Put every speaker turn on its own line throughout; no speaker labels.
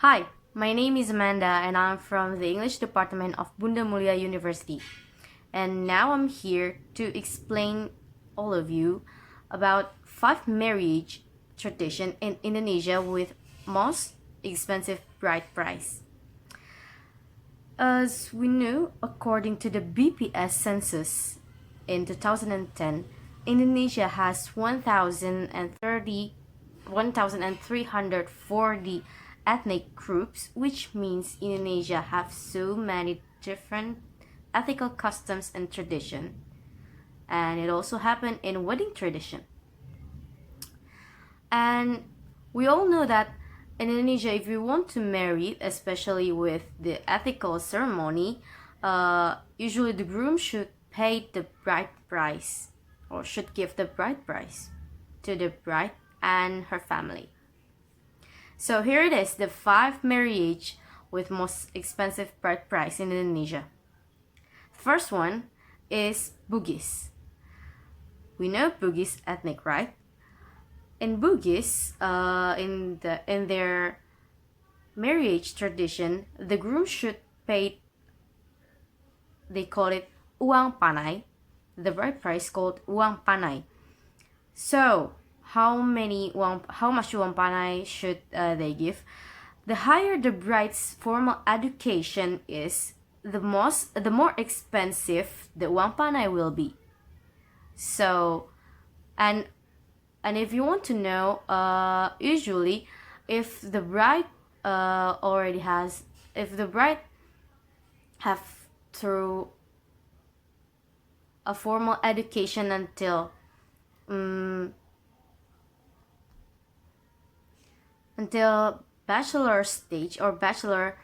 Hi, my name is Amanda and I'm from the English department of Bunda Mulia University. And now I'm here to explain all of you about 5 marriage tradition in Indonesia with most expensive bride price. As we know, according to the BPS census in 2010, Indonesia has 1,340 ethnic groups, which means Indonesia have so many different ethical customs and tradition. And it also happened in wedding tradition. And we all know that in Indonesia, if you want to marry, especially with the ethical ceremony, usually the groom should pay the bride price or should give the bride price to the bride and her family. So here it is, the 5 marriage with most expensive bride price in Indonesia. First one is Bugis. We know Bugis ethnic, right? In Bugis, in their marriage tradition, the groom should pay. They call it uang panai. The bride price called uang panai. So, how much uang panai should they give? The higher the bride's formal education is, the more expensive the uang panai will be. So, and if you want to know, usually, if the bride if the bride have through a formal education until bachelor stage or bachelor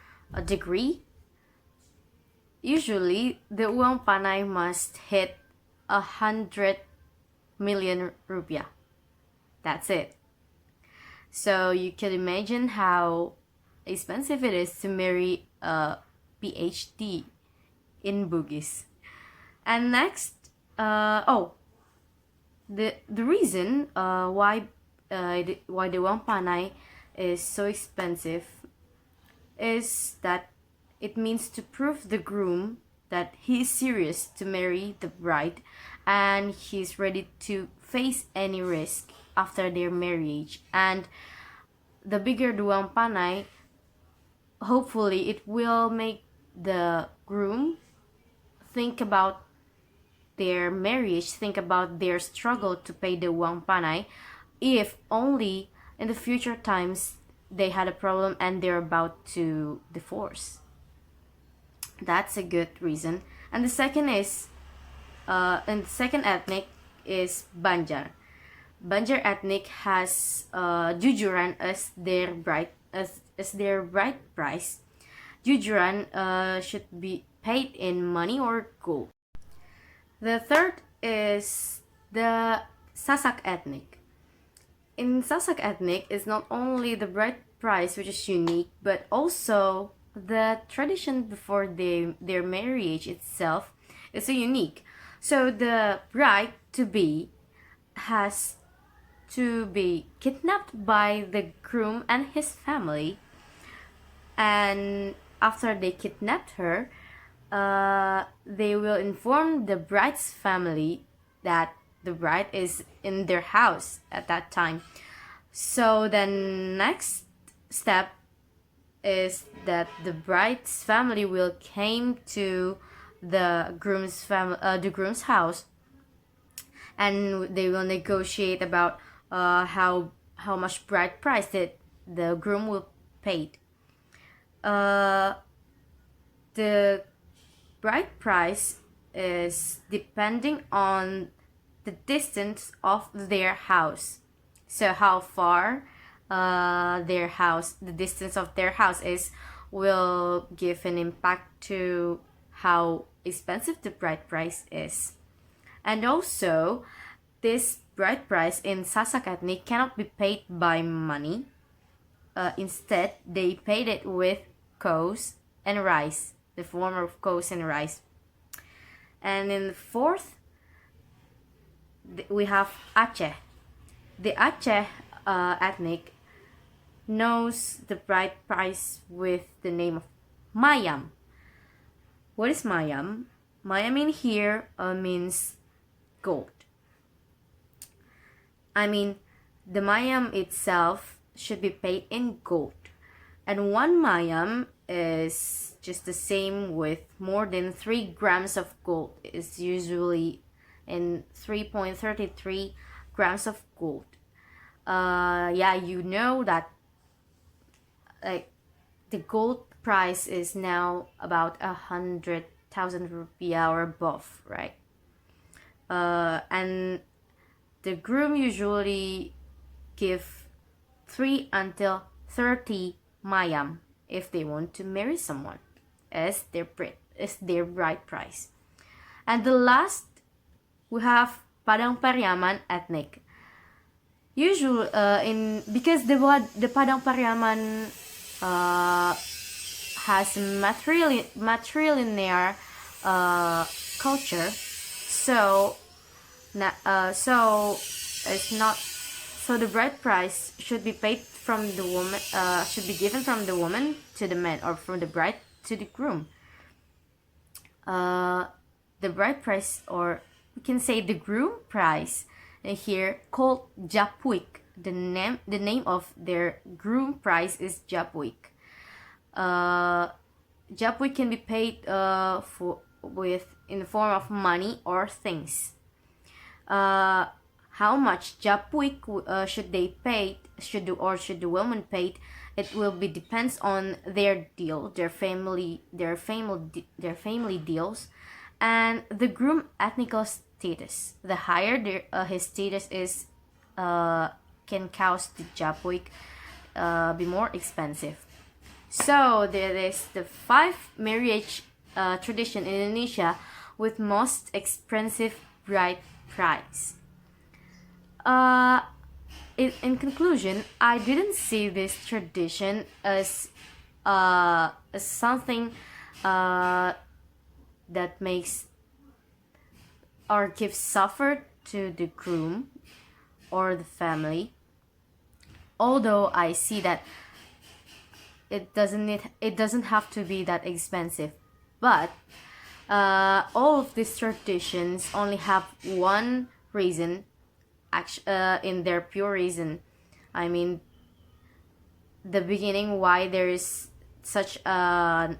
degree, usually the uang panai must hit 100 million rupiah. That's it. So you can imagine how expensive it is to marry a PhD in Bugis. And next, the reason why the uang panai is so expensive is that it means to prove the groom that he is serious to marry the bride and he's ready to face any risk after their marriage. And the bigger the uang panai, hopefully it will make the groom think about their marriage, think about their struggle to pay the uang panai, if only in the future times they had a problem and they're about to divorce. That's a good reason. And the second ethnic is Banjar. Banjar ethnic has jujuran as their bride price. Jujuran should be paid in money or gold. The third is the Sasak ethnic. In Sasak ethnic, it's not only the bride price which is unique, but also the tradition before their marriage itself is so unique. So the bride to be has to be kidnapped by the groom and his family, and after they kidnapped her, they will inform the bride's family that the bride is in their house at that time. So the next step is that the bride's family will came to the groom's house, and they will negotiate about how much bride price that the groom will pay. The bride price is depending on the distance of their house. So how far the distance of their house is, will give an impact to how expensive the bride price is. And also, this bride price in Sasak ethnic cannot be paid by money. Instead, they paid it with cows and rice, the form of cows and rice. And in the fourth, we have Aceh. The Aceh ethnic knows the bride price with the name of mayam. What is mayam? Mayam in here means gold. I mean, the mayam itself should be paid in gold. And 1 mayam is just the same with more than 3 grams of gold. It's usually in 3.33 grams of gold. Yeah, you know that like the gold price is now about 100,000 rupiah or above, right? And the groom usually give 3 until 30 mayam if they want to marry someone as their bride price. And the last, we have Padang Pariaman ethnic. Usually, because the Padang Pariaman has matrilinear culture, so it's not. So the bride price should be paid from the woman. Should be given from the woman to the man, or from the bride to the groom. The bride price, or we can say the groom price, here called Japuik. The name of their groom price is Japuik. Japuik can be paid in the form of money or things. How much Japuik should they pay? Should the woman pay? It will be depends on their deal, their family deals, and the groom ethnical status. The higher his status is, can cause the Japuik be more expensive. So there is the 5 marriage tradition in Indonesia with most expensive bride price. In conclusion, I didn't see this tradition as something that makes or gives suffer to the groom or the family. Although I see that it doesn't have to be that expensive, but all of these traditions only have one reason. In their pure reason, I mean, the beginning why there's such a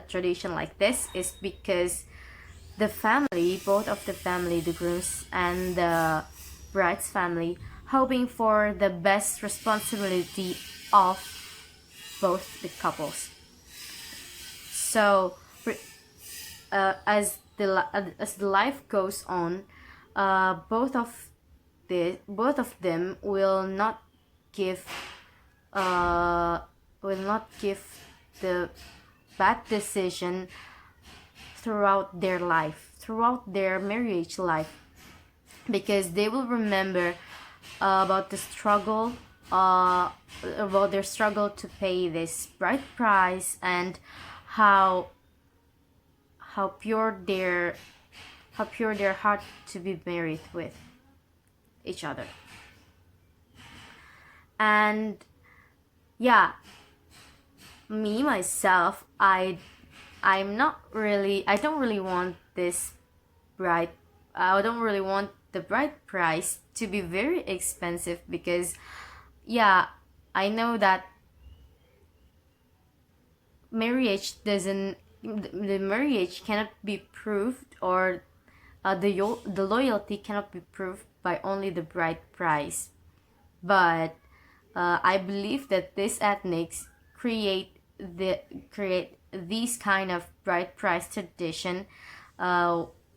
tradition like this is because the family, both of the family, the groom's and the bride's family, hoping for the best responsibility of both the couples. So as the life goes on, both of them will not give the bad decision throughout their marriage life, because they will remember about the struggle, about their struggle to pay this bride price, and how pure their heart to be married with each other. And yeah, me myself, I don't really want this bride. I don't really want the bride price to be very expensive, because yeah, I know that the marriage cannot be proved, or the loyalty cannot be proved by only the bride price. But I believe that these ethnics create these kind of bride price tradition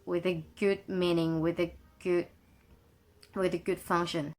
with a good meaning, with a good function.